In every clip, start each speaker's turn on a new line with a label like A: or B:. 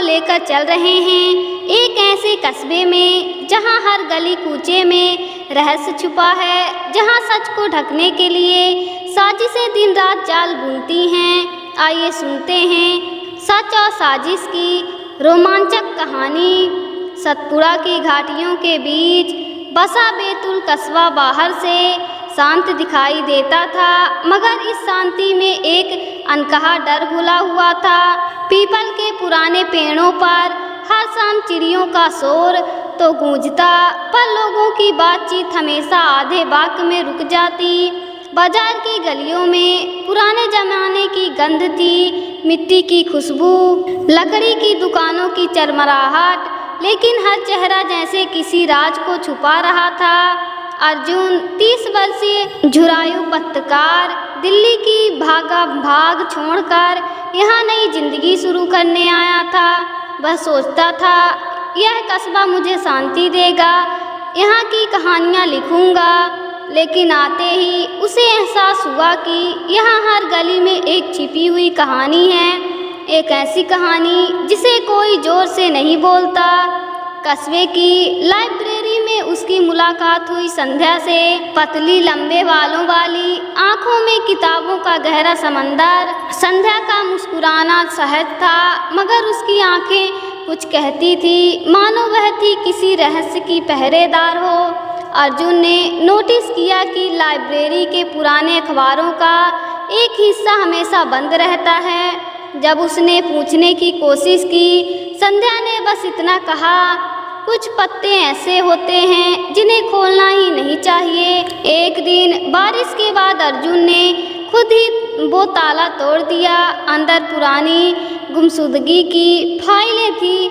A: लेकर चल रहे हैं एक ऐसे कस्बे में जहां हर गली कूचे में रहस्य छुपा है, जहां सच को ढकने के लिए साजिशें दिन रात जाल बुनती हैं। आइए सुनते हैं सच और साजिश की रोमांचक कहानी। सतपुड़ा की घाटियों के बीच बसा बैतुल कस्बा बाहर से शांत दिखाई देता था, मगर इस शांति में एक अनकहा डर घुला हुआ था। पीपल के पुराने पेड़ों पर हर शाम चिड़ियों का शोर तो गूंजता, पर लोगों की बातचीत हमेशा आधे वाक्य में रुक जाती। बाजार की गलियों में पुराने जमाने की गंध थी, मिट्टी की खुशबू, लकड़ी की दुकानों की चरमराहट, लेकिन हर चेहरा जैसे किसी राज को छुपा रहा था। अर्जुन 30 वर्षीय झुरायु पत्रकार दिल्ली की भागा भाग छोड़कर यहाँ नई जिंदगी शुरू करने आया था। वह सोचता था यह कस्बा मुझे शांति देगा, यहाँ की कहानियाँ लिखूंगा, लेकिन आते ही उसे एहसास हुआ कि यहाँ हर गली में एक छिपी हुई कहानी है, एक ऐसी कहानी जिसे कोई जोर से नहीं बोलता। कस्बे की लाइब्रेरी में उसकी मुलाकात हुई संध्या से। पतली लंबे बालों वाली आंखों में किताबों का गहरा समंदर। संध्या का मुस्कुराना सहज था, मगर उसकी आंखें कुछ कहती थी, मानो वह थी किसी रहस्य की पहरेदार हो। अर्जुन ने नोटिस किया कि लाइब्रेरी के पुराने अखबारों का एक हिस्सा हमेशा बंद रहता है। जब उसने पूछने की कोशिश की, संध्या ने बस इतना कहा, कुछ पत्ते ऐसे होते हैं जिन्हें खोलना ही नहीं चाहिए। एक दिन बारिश के बाद अर्जुन ने खुद ही वो ताला तोड़ दिया। अंदर पुरानी गुमशुदगी की फाइलें थी,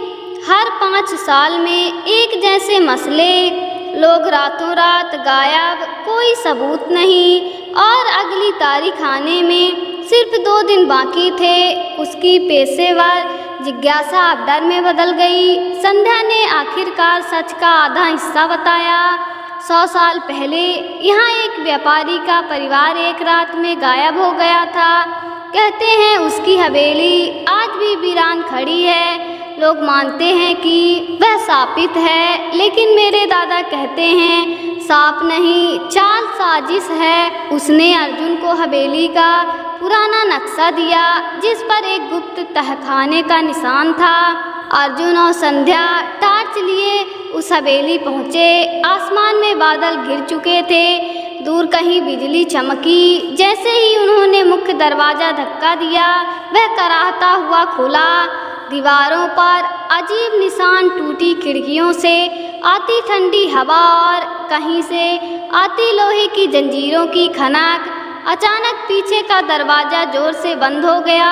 A: हर 5 साल में एक जैसे मसले, लोग रातों रात गायब, कोई सबूत नहीं, और अगली तारीख आने में सिर्फ 2 दिन बाकी थे। उसकी पेशेवर जिज्ञासा अब डर में बदल गई। संध्या ने आखिरकार सच का आधा हिस्सा बताया। 100 साल पहले यहाँ एक व्यापारी का परिवार एक रात में गायब हो गया था। कहते हैं उसकी हवेली आज भी वीरान खड़ी है। लोग मानते हैं कि वह शापित है, लेकिन मेरे दादा कहते हैं सांप नहीं, चाल साजिश है। उसने अर्जुन को हवेली का पुराना नक्शा दिया, जिस पर एक गुप्त तहखाने का निशान था। अर्जुन और संध्या टार्च लिए उस हवेली पहुँचे। आसमान में बादल घिर चुके थे, दूर कहीं बिजली चमकी। जैसे ही उन्होंने मुख्य दरवाज़ा धक्का दिया, वह कराहता हुआ खुला। दीवारों पर अजीब निशान, टूटी खिड़कियों से आती ठंडी हवा और कहीं से आती लोहे की जंजीरों की खनक। अचानक पीछे का दरवाज़ा जोर से बंद हो गया।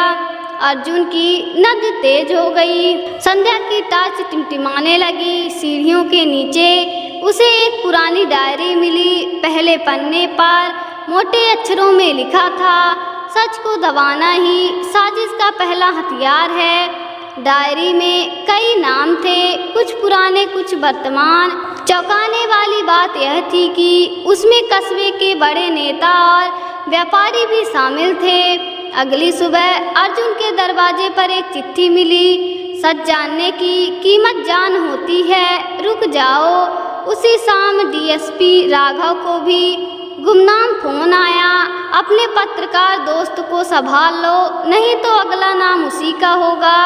A: अर्जुन की नब्ज़ तेज हो गई। संध्या की टार्च टिमटिमाने लगी। सीढ़ियों के नीचे उसे एक पुरानी डायरी मिली। पहले पन्ने पर मोटे अक्षरों में लिखा था, सच को दबाना ही साजिश का पहला हथियार है। डायरी में कई नाम थे, कुछ पुराने कुछ वर्तमान। चौंकाने वाली बात यह थी कि उसमें कस्बे के बड़े नेता और व्यापारी भी शामिल थे। अगली सुबह अर्जुन के दरवाजे पर एक चिट्ठी मिली। सच जानने की कीमत जान होती है, रुक जाओ। उसी शाम डीएसपी राघव को भी गुमनाम फोन आया, अपने पत्रकार दोस्त को संभाल लो, नहीं तो अगला नाम उसी का होगा।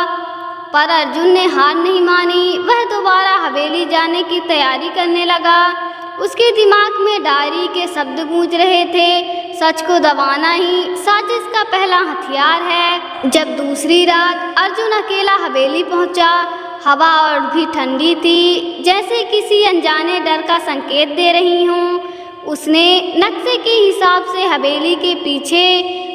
A: पर अर्जुन ने हार नहीं मानी। वह दोबारा हवेली जाने की तैयारी करने लगा। उसके दिमाग में डायरी के शब्द गूंज रहे थे, सच को दबाना ही साजिश का पहला हथियार है। जब दूसरी रात अर्जुन अकेला हवेली पहुंचा, हवा और भी ठंडी थी, जैसे किसी अनजाने डर का संकेत दे रही हूँ। उसने नक्शे के हिसाब से हवेली के पीछे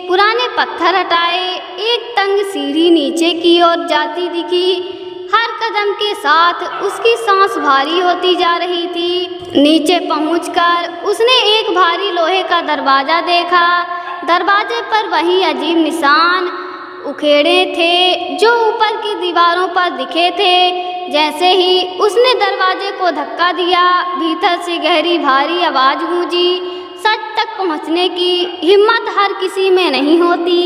A: पुराने पत्थर हटाए। एक तंग सीढ़ी नीचे की ओर जाती दिखी। हर कदम के साथ उसकी सांस भारी होती जा रही थी। नीचे पहुंचकर उसने एक भारी लोहे का दरवाज़ा देखा। दरवाजे पर वही अजीब निशान उखेड़े थे जो ऊपर की दीवारों पर दिखे थे। जैसे ही उसने दरवाजे को धक्का दिया, भीतर से गहरी भारी आवाज़ गूंजी। सच तक पहुंचने की हिम्मत हर किसी में नहीं होती।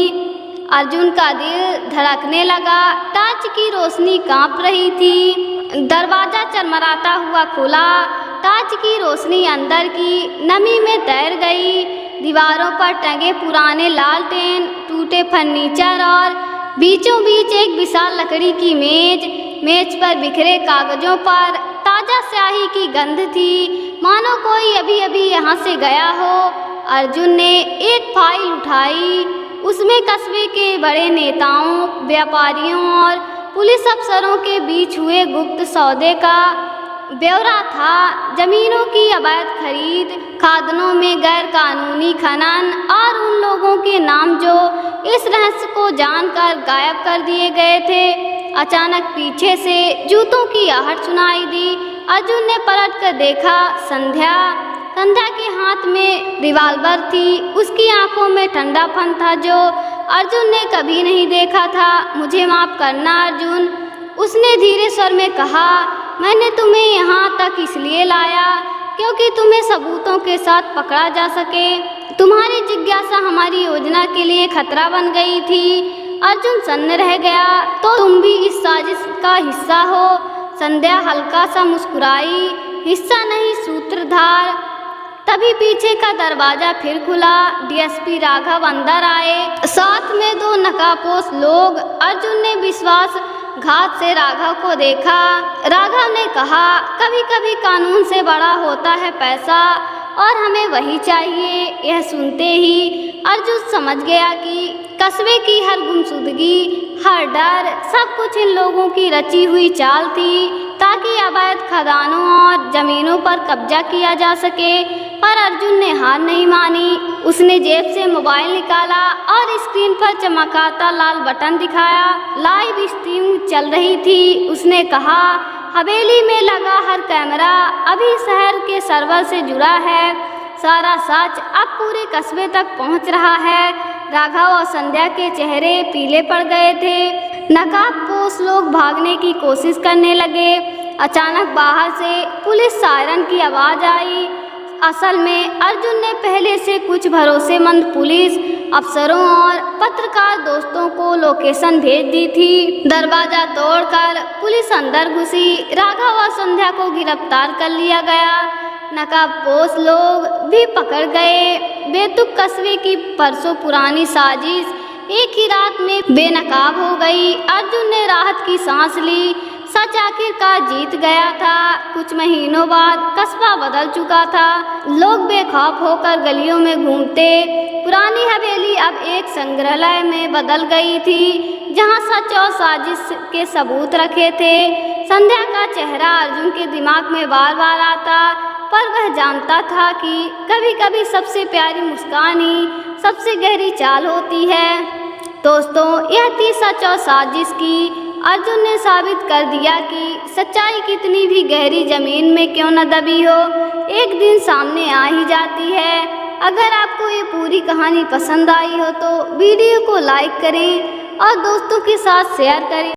A: अर्जुन का दिल धड़कने लगा। टॉर्च की रोशनी कांप रही थी। दरवाजा चरमराता हुआ खुला। टॉर्च की रोशनी अंदर की नमी में तैर गई। दीवारों पर टंगे पुराने लालटेन, टूटे फर्नीचर और बीचों बीच एक विशाल लकड़ी की मेज पर बिखरे कागजों पर ताजा स्याही की गंध थी, मानो कोई अभी अभी यहाँ से गया हो। अर्जुन ने एक फाइल उठाई। उसमें कस्बे के बड़े नेताओं, व्यापारियों और पुलिस अफसरों के बीच हुए गुप्त सौदे का ब्यौरा था। जमीनों की अवैध खरीद, खादानों में गैर कानूनी खनन और उन लोगों के नाम जो इस रहस्य को जानकर गायब कर दिए गए थे। अचानक पीछे से जूतों की आहट सुनाई दी। अर्जुन ने पलट कर देखा। संध्या के हाथ में रिवॉल्वर थी। उसकी आंखों में ठंडापन था जो अर्जुन ने कभी नहीं देखा था। मुझे माफ करना अर्जुन, उसने धीरे स्वर में कहा। मैंने तुम्हें यहाँ तक इसलिए लाया क्योंकि तुम्हें सबूतों के साथ पकड़ा जा सके। तुम्हारी जिज्ञासा हमारी योजना के लिए खतरा बन गई थी। अर्जुन सन्न रह गया। तो तुम भी इस साजिश का हिस्सा हो? संध्या हल्का सा मुस्कुराई। हिस्सा नहीं, सूत्रधार। तभी पीछे का दरवाजा फिर खुला। डीएसपी राघव अंदर आए, साथ में 2 नकाबपोश लोग। अर्जुन ने विश्वासघात से राघव को देखा। राघव ने कहा, कभी कभी कानून से बड़ा होता है पैसा, और हमें वही चाहिए। यह सुनते ही अर्जुन समझ गया कि कस्बे की हर गुमशुदगी, हर डर, सब कुछ इन लोगों की रची हुई चाल थी ताकि अवैध खदानों और जमीनों पर कब्जा किया जा सके। पर अर्जुन ने हार नहीं मानी। उसने जेब से मोबाइल निकाला और स्क्रीन पर चमकाता लाल बटन दिखाया। लाइव स्ट्रीम चल रही थी। उसने कहा, हवेली में लगा हर कैमरा अभी शहर के सर्वर से जुड़ा है। सारा सच अब पूरे कस्बे तक पहुंच रहा है। राघव और संध्या के चेहरे पीले पड़ गए थे। नकाबपोश लोग भागने की कोशिश करने लगे। अचानक बाहर से पुलिस सायरन की आवाज़ आई। असल में अर्जुन ने पहले से कुछ भरोसेमंद पुलिस अफसरों और पत्रकार दोस्तों को लोकेशन भेज दी थी। दरवाजा तोड़कर पुलिस अंदर घुसी। राघव और संध्या को गिरफ्तार कर लिया गया। नकाबपोश लोग भी पकड़ गए। बेतुक कस्बे की परसों पुरानी साजिश एक ही रात में बेनकाब हो गई। अर्जुन ने राहत की सांस ली। सच आखिरकार जीत गया था। कुछ महीनों बाद कस्बा बदल चुका था। लोग बेखौफ होकर गलियों में घूमते। पुरानी हवेली अब एक संग्रहालय में बदल गई थी, जहां सच और साजिश के सबूत रखे थे। संध्या का चेहरा अर्जुन के दिमाग में बार बार आता, पर वह जानता था कि कभी कभी सबसे प्यारी मुस्कान ही सबसे गहरी चाल होती है। दोस्तों, यह थी सच और साजिश की। अर्जुन ने साबित कर दिया कि सच्चाई कितनी भी गहरी जमीन में क्यों न दबी हो, एक दिन सामने आ ही जाती है। अगर आपको ये पूरी कहानी पसंद आई हो तो वीडियो को लाइक करें और दोस्तों के साथ शेयर करें।